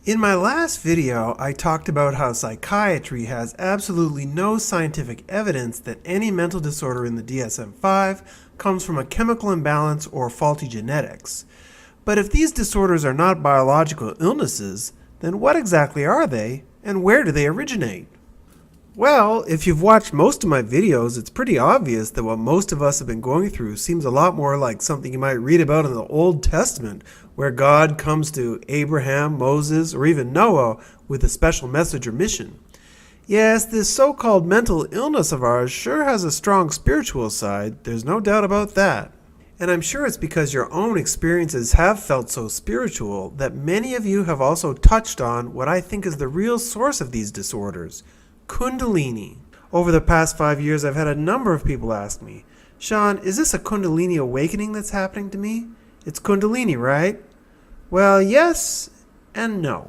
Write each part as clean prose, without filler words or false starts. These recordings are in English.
In my last video, I talked about how psychiatry has absolutely no scientific evidence that any mental disorder in the DSM-5 comes from a chemical imbalance or faulty genetics. But if these disorders are not biological illnesses, then what exactly are they, and where do they originate? Well, if you've watched most of my videos, it's pretty obvious that what most of us have been going through seems a lot more like something you might read about in the Old Testament, where God comes to Abraham, Moses, or even Noah with a special message or mission. Yes, this so-called mental illness of ours sure has a strong spiritual side, there's no doubt about that. And I'm sure it's because your own experiences have felt so spiritual that many of you have also touched on what I think is the real source of these disorders: Kundalini. Over the past 5 years, I've had a number of people ask me, "Sean, is this a Kundalini awakening that's happening to me? It's Kundalini, right?" Well, yes and no.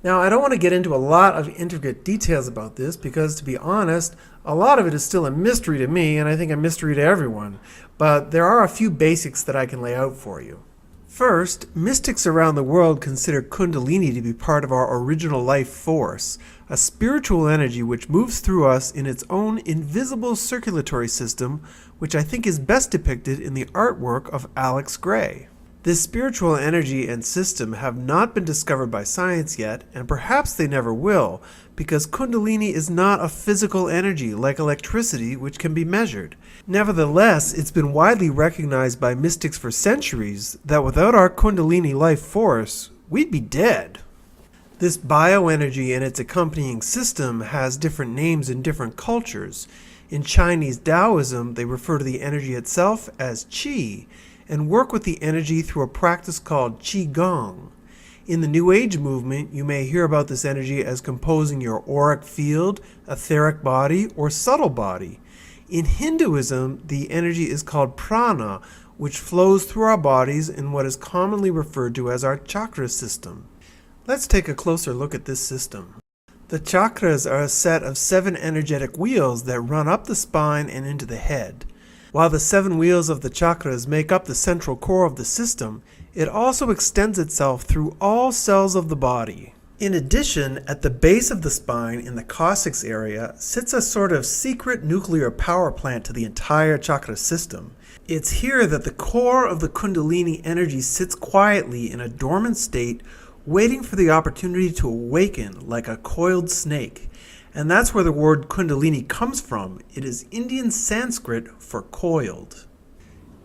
Now, I don't want to get into a lot of intricate details about this because, to be honest, a lot of it is still a mystery to me, and I think a mystery to everyone. But there are a few basics that I can lay out for you. First, mystics around the world consider Kundalini to be part of our original life force, a spiritual energy which moves through us in its own invisible circulatory system, which I think is best depicted in the artwork of Alex Gray. This spiritual energy and system have not been discovered by science yet, and perhaps they never will, because Kundalini is not a physical energy like electricity which can be measured. Nevertheless, it's been widely recognized by mystics for centuries that without our Kundalini life force, we'd be dead. This bioenergy and its accompanying system has different names in different cultures. In Chinese Taoism, they refer to the energy itself as qi, and work with the energy through a practice called qigong. In the New Age movement, you may hear about this energy as composing your auric field, etheric body, or subtle body. In Hinduism, the energy is called prana, which flows through our bodies in what is commonly referred to as our chakra system. Let's take a closer look at this system. The chakras are a set of 7 energetic wheels that run up the spine and into the head. While the 7 wheels of the chakras make up the central core of the system, it also extends itself through all cells of the body. In addition, at the base of the spine in the coccyx area sits a sort of secret nuclear power plant to the entire chakra system. It's here that the core of the Kundalini energy sits quietly in a dormant state, waiting for the opportunity to awaken like a coiled snake. And that's where the word Kundalini comes from. It is Indian Sanskrit for coiled.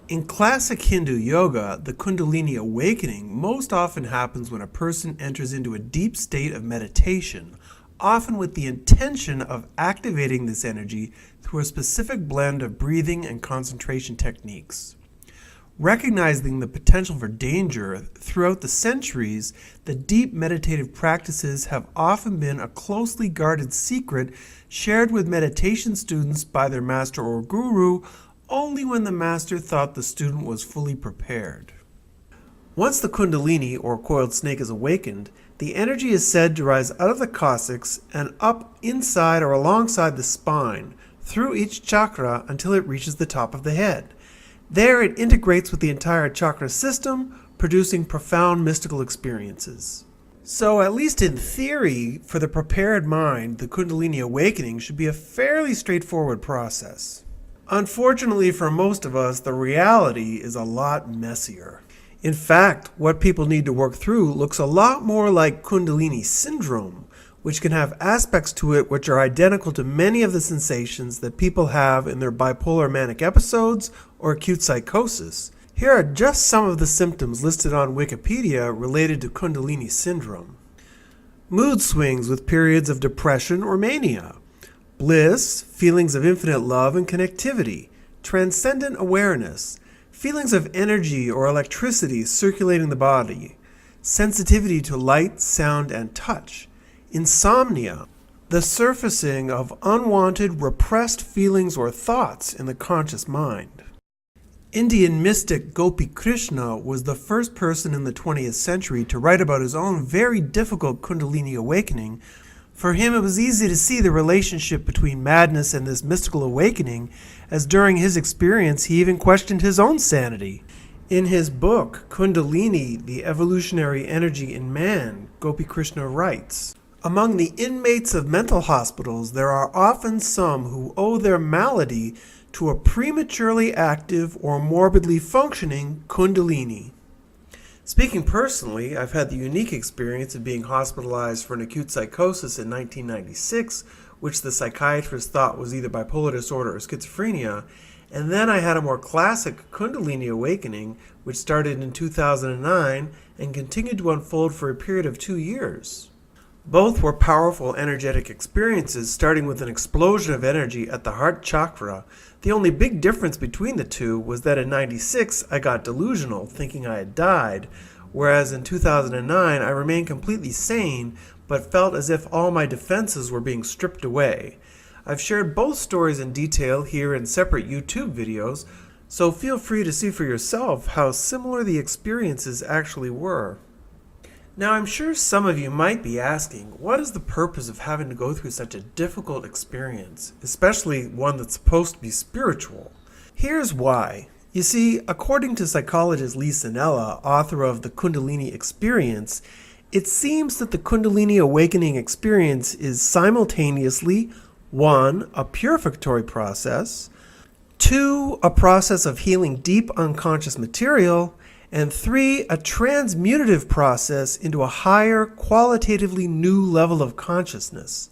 In classic Hindu yoga, the Kundalini awakening most often happens when a person enters into a deep state of meditation, often with the intention of activating this energy through a specific blend of breathing and concentration techniques. Recognizing the potential for danger, throughout the centuries, the deep meditative practices have often been a closely guarded secret shared with meditation students by their master or guru only when the master thought the student was fully prepared. Once the Kundalini, or coiled snake, is awakened, the energy is said to rise out of the coccyx and up inside or alongside the spine, through each chakra until it reaches the top of the head. There it integrates with the entire chakra system, producing profound mystical experiences. So, at least in theory, for the prepared mind, the Kundalini awakening should be a fairly straightforward process. Unfortunately for most of us, the reality is a lot messier. In fact, what people need to work through looks a lot more like Kundalini syndrome, which can have aspects to it which are identical to many of the sensations that people have in their bipolar manic episodes or acute psychosis. Here are just some of the symptoms listed on Wikipedia related to Kundalini syndrome. Mood swings with periods of depression or mania. Bliss, feelings of infinite love and connectivity. Transcendent awareness. Feelings of energy or electricity circulating the body. Sensitivity to light, sound, and touch. Insomnia, the surfacing of unwanted, repressed feelings or thoughts in the conscious mind. Indian mystic Gopi Krishna was the first person in the 20th century to write about his own very difficult Kundalini awakening. For him, it was easy to see the relationship between madness and this mystical awakening, as during his experience he even questioned his own sanity. In his book, Kundalini, the Evolutionary Energy in Man, Gopi Krishna writes, "Among the inmates of mental hospitals, there are often some who owe their malady to a prematurely active or morbidly functioning Kundalini." Speaking personally, I've had the unique experience of being hospitalized for an acute psychosis in 1996, which the psychiatrist thought was either bipolar disorder or schizophrenia, and then I had a more classic Kundalini awakening, which started in 2009 and continued to unfold for a period of 2 years. Both were powerful energetic experiences, starting with an explosion of energy at the heart chakra. The only big difference between the two was that in 96 I got delusional, thinking I had died, whereas in 2009 I remained completely sane, but felt as if all my defenses were being stripped away. I've shared both stories in detail here in separate YouTube videos, so feel free to see for yourself how similar the experiences actually were. Now, I'm sure some of you might be asking, what is the purpose of having to go through such a difficult experience, especially one that's supposed to be spiritual? Here's why. You see, according to psychologist Lee Sanella, author of The Kundalini Experience, it seems that the Kundalini awakening experience is simultaneously 1. A purificatory process, 2. A process of healing deep unconscious material, and 3. A transmutative process into a higher, qualitatively new level of consciousness.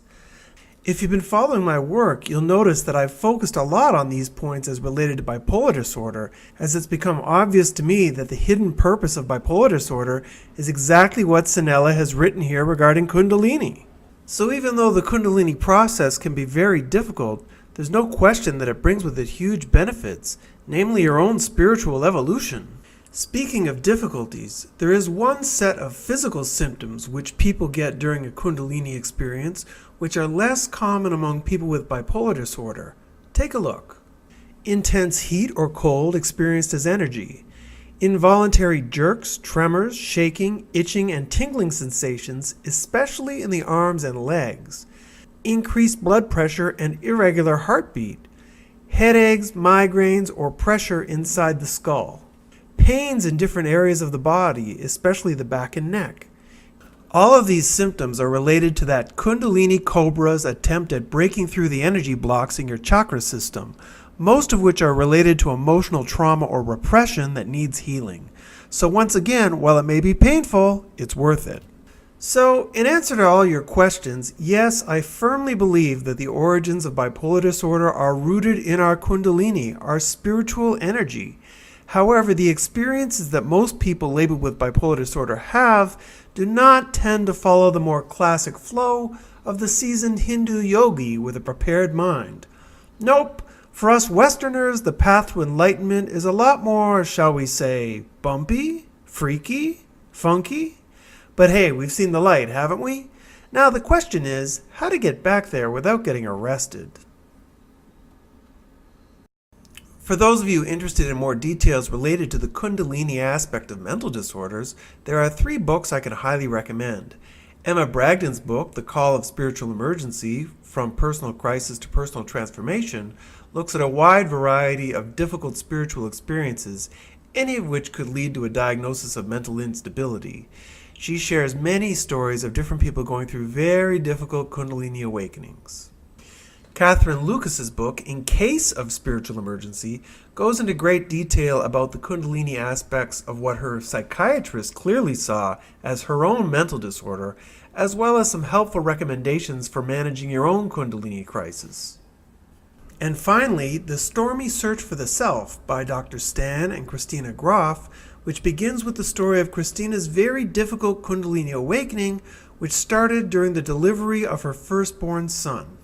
If you've been following my work, you'll notice that I've focused a lot on these points as related to bipolar disorder, as it's become obvious to me that the hidden purpose of bipolar disorder is exactly what Sanella has written here regarding Kundalini. So even though the Kundalini process can be very difficult, there's no question that it brings with it huge benefits, namely your own spiritual evolution. Speaking of difficulties, there is one set of physical symptoms which people get during a Kundalini experience which are less common among people with bipolar disorder. Take a look. Intense heat or cold experienced as energy. Involuntary jerks, tremors, shaking, itching, and tingling sensations, especially in the arms and legs. Increased blood pressure and irregular heartbeat. Headaches, migraines, or pressure inside the skull. Pains in different areas of the body, especially the back and neck. All of these symptoms are related to that Kundalini Cobra's attempt at breaking through the energy blocks in your chakra system, most of which are related to emotional trauma or repression that needs healing. So once again, while it may be painful, it's worth it. So, in answer to all your questions, yes, I firmly believe that the origins of bipolar disorder are rooted in our Kundalini, our spiritual energy. However, the experiences that most people labeled with bipolar disorder have do not tend to follow the more classic flow of the seasoned Hindu yogi with a prepared mind. Nope, for us Westerners, the path to enlightenment is a lot more, shall we say, bumpy, freaky, funky. But hey, we've seen the light, haven't we? Now the question is, how to get back there without getting arrested. For those of you interested in more details related to the Kundalini aspect of mental disorders, there are 3 books I can highly recommend. Emma Bragdon's book, The Call of Spiritual Emergency, From Personal Crisis to Personal Transformation, looks at a wide variety of difficult spiritual experiences, any of which could lead to a diagnosis of mental instability. She shares many stories of different people going through very difficult Kundalini awakenings. Catherine Lucas's book, In Case of Spiritual Emergency, goes into great detail about the Kundalini aspects of what her psychiatrist clearly saw as her own mental disorder, as well as some helpful recommendations for managing your own Kundalini crisis. And finally, The Stormy Search for the Self by Dr. Stan and Christina Groff, which begins with the story of Christina's very difficult Kundalini awakening, which started during the delivery of her firstborn son.